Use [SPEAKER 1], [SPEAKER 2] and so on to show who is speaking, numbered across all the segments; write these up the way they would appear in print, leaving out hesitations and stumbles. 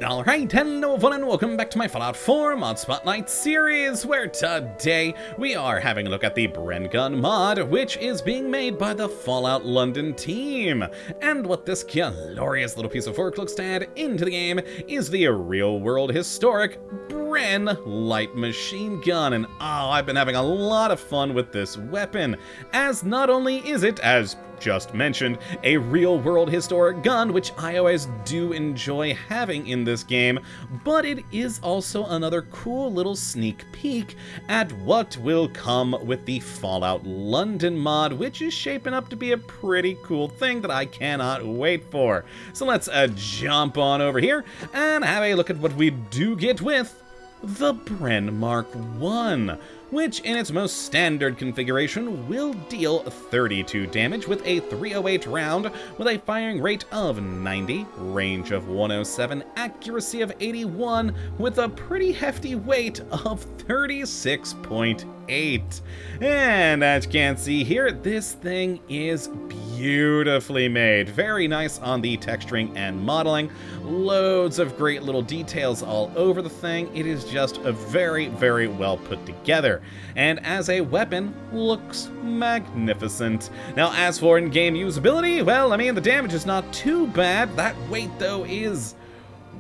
[SPEAKER 1] Alright, hello everyone and welcome back to my Fallout 4 Mod Spotlight series, where today we are having a look at the Bren Gun mod, which is being made by the Fallout London team. And what this glorious little piece of work looks to add into the game is the real-world historic Bren light machine gun. And I've been having a lot of fun with this weapon, as not only is it, as just mentioned, a real-world historic gun, which I always do enjoy having in this game, but it is also another cool little sneak peek at what will come with the Fallout London mod, which is shaping up to be a pretty cool thing that I cannot wait for. So let's jump on over here and have a look at what we do get with the Bren Mark I, which in its most standard configuration will deal 32 damage with a 308 round with a firing rate of 90, range of 107, accuracy of 81, with a pretty hefty weight of 36.8. And as you can see here, this thing is beautifully made. Very nice on the texturing and modeling. Loads of great little details all over the thing. It is just a very, very well put together. And as a weapon, looks magnificent. Now, as for in-game usability, well, I mean, the damage is not too bad. That weight, though, is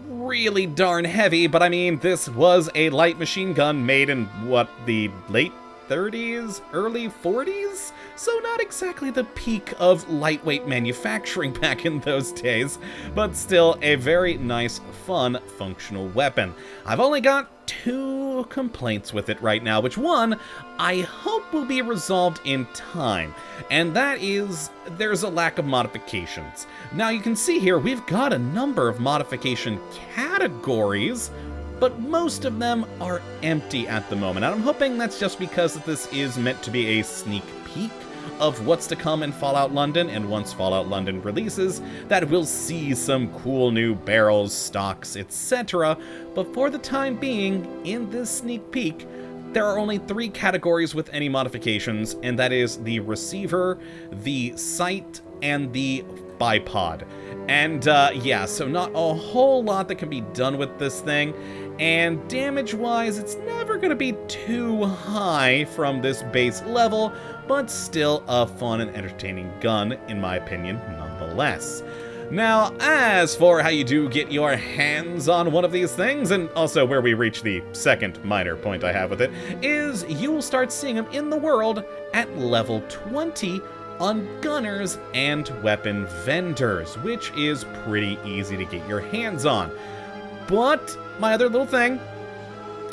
[SPEAKER 1] really darn heavy, but I mean, this was a light machine gun made in, what, the late 30s, early 40s? So not exactly the peak of lightweight manufacturing back in those days, but still a very nice, fun, functional weapon. I've only got two complaints with it right now, which one I hope will be resolved in time, and that is there's a lack of modifications. Now you can see here we've got a number of modification categories, but most of them are empty at the moment. And I'm hoping that's just because this is meant to be a sneak peek of what's to come in Fallout London, and once Fallout London releases, that we'll see some cool new barrels, stocks, etc. But for the time being, in this sneak peek, there are only 3 categories with any modifications, and that is the receiver, the sight, and the bipod. And yeah, so not a whole lot that can be done with this thing, and damage-wise, it's never going to be too high from this base level, but still a fun and entertaining gun, in my opinion, nonetheless. Now, as for how you do get your hands on one of these things, and also where we reach the second minor point I have with it, is you will start seeing them in the world at level 20 on gunners and weapon vendors, which is pretty easy to get your hands on. But my other little thing,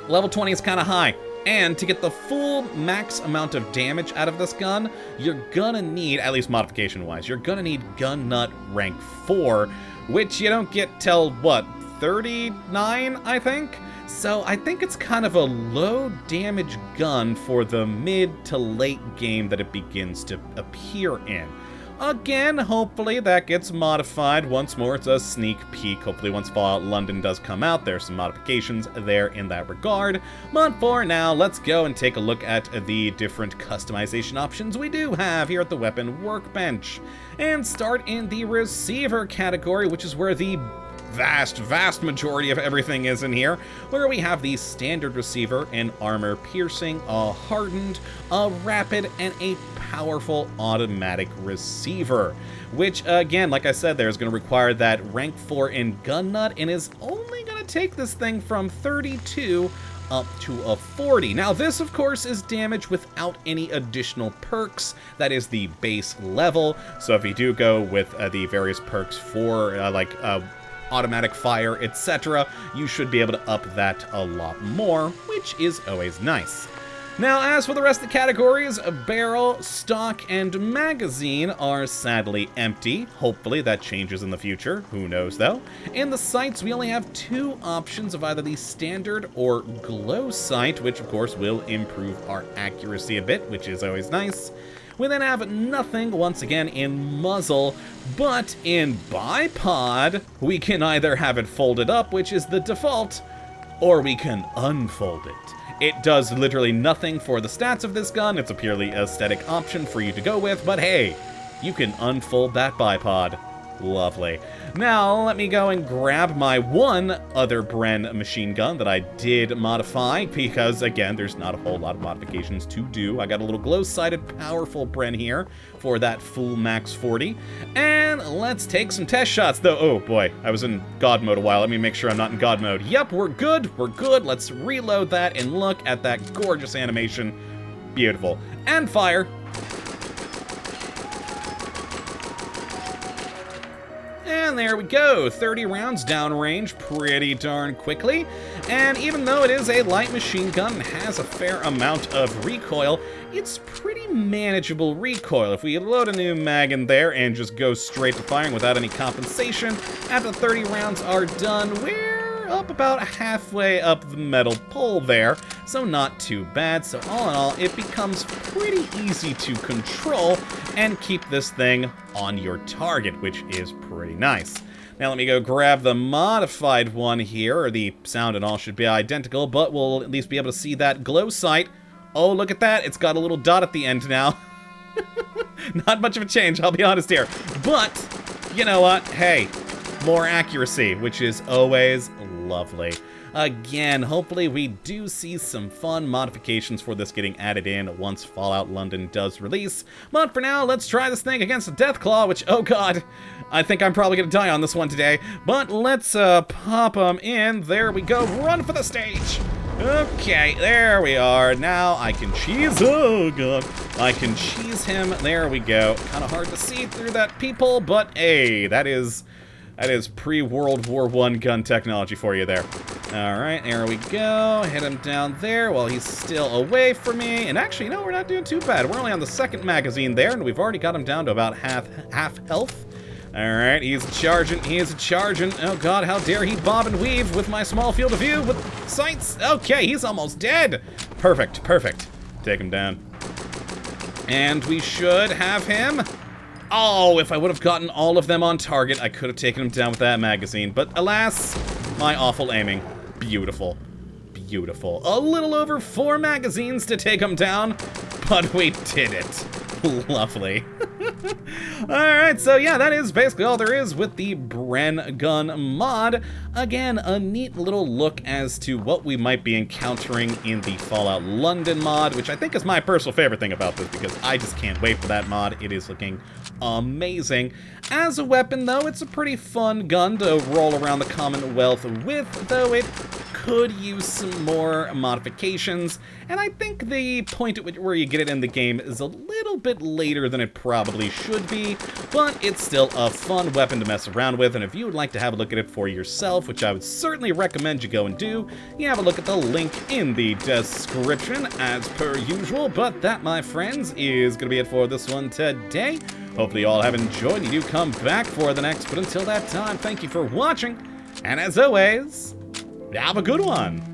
[SPEAKER 1] level 20 is kind of high. And to get the full max amount of damage out of this gun, you're gonna need, at least modification-wise, you're gonna need Gun Nut rank 4, which you don't get till, what, 39, I think? So I think it's kind of a low damage gun for the mid to late game that it begins to appear in. Again, hopefully that gets modified. Once more, it's a sneak peek. Hopefully once Fallout London does come out, there's some modifications there in that regard. But for now, let's go and take a look at the different customization options we do have here at the weapon workbench. And start in the receiver category, which is where the vast majority of everything is in here, where we have the standard receiver, an armor piercing, a hardened, a rapid, and a powerful automatic receiver, which again, like I said, there's going to require that rank 4 in Gun Nut, and is only going to take this thing from 32 up to a 40. Now this, of course, is damage without any additional perks. That is the base level. So if you do go with the various perks for automatic fire, etc., you should be able to up that a lot more, which is always nice. Now, as for the rest of the categories, barrel, stock, and magazine are sadly empty. Hopefully that changes in the future. Who knows, though? In the sights, we only have 2 options of either the standard or glow sight, which of course will improve our accuracy a bit, which is always nice. We then have nothing, once again, in muzzle, but in bipod, we can either have it folded up, which is the default, or we can unfold it. It does literally nothing for the stats of this gun. It's a purely aesthetic option for you to go with, but hey, you can unfold that bipod. Lovely. Now, let me go and grab my one other Bren machine gun that I did modify, because, again, there's not a whole lot of modifications to do. I got a little glow-sighted, powerful Bren here for that full max 40. And let's take some test shots, though. Oh, boy, I was in God mode a while. Let me make sure I'm not in God mode. Yep, we're good. We're good. Let's reload that and look at that gorgeous animation. Beautiful. And fire. And there we go, 30 rounds downrange pretty darn quickly. And even though it is a light machine gun and has a fair amount of recoil, it's pretty manageable recoil. If we load a new mag in there and just go straight to firing without any compensation, after 30 rounds are done, we're up about halfway up the metal pole there, so not too bad. So all in all, it becomes pretty easy to control and keep this thing on your target, which is pretty nice. Now let me go grab the modified one here, or the sound and all should be identical, but we'll at least be able to see that glow sight. Oh, look at that, it's got a little dot at the end now. Not much of a change, I'll be honest here. But, you know what, hey, more accuracy, which is always lovely. Again, hopefully we do see some fun modifications for this getting added in once Fallout London does release. But for now, let's try this thing against the Deathclaw, which, oh god, I think I'm probably going to die on this one today. But let's pop them in. There we go. Run for the stage. Okay, there we are. Now I can cheese. Oh god, I can cheese him. There we go. Kind of hard to see through that peephole, but hey, that is pre-World War I gun technology for you there. Alright, there we go. Hit him down there while he's still away from me. And actually, no, we're not doing too bad. We're only on the second magazine there, and we've already got him down to about half health. Alright, he's charging. Oh god, how dare he bob and weave with my small field of view with sights. Okay, he's almost dead. Perfect. Take him down. And we should have him. Oh, if I would have gotten all of them on target, I could have taken him down with that magazine. But alas, my awful aiming. Beautiful. A little over 4 magazines to take him down, but we did it. Lovely. Alright, so yeah, that is basically all there is with the Bren Gun mod. Again, a neat little look as to what we might be encountering in the Fallout London mod, which I think is my personal favorite thing about this, because I just can't wait for that mod. It is looking amazing. As a weapon, though, it's a pretty fun gun to roll around the Commonwealth with, though it could use some more modifications, and I think the point at where you get it in the game is a little bit later than it probably should be, but it's still a fun weapon to mess around with, and if you would like to have a look at it for yourself, which I would certainly recommend you go and do, you have a look at the link in the description as per usual. But that, my friends, is going to be it for this one today. Hopefully you all have enjoyed and you do come back for the next, but until that time, thank you for watching, and as always, have a good one.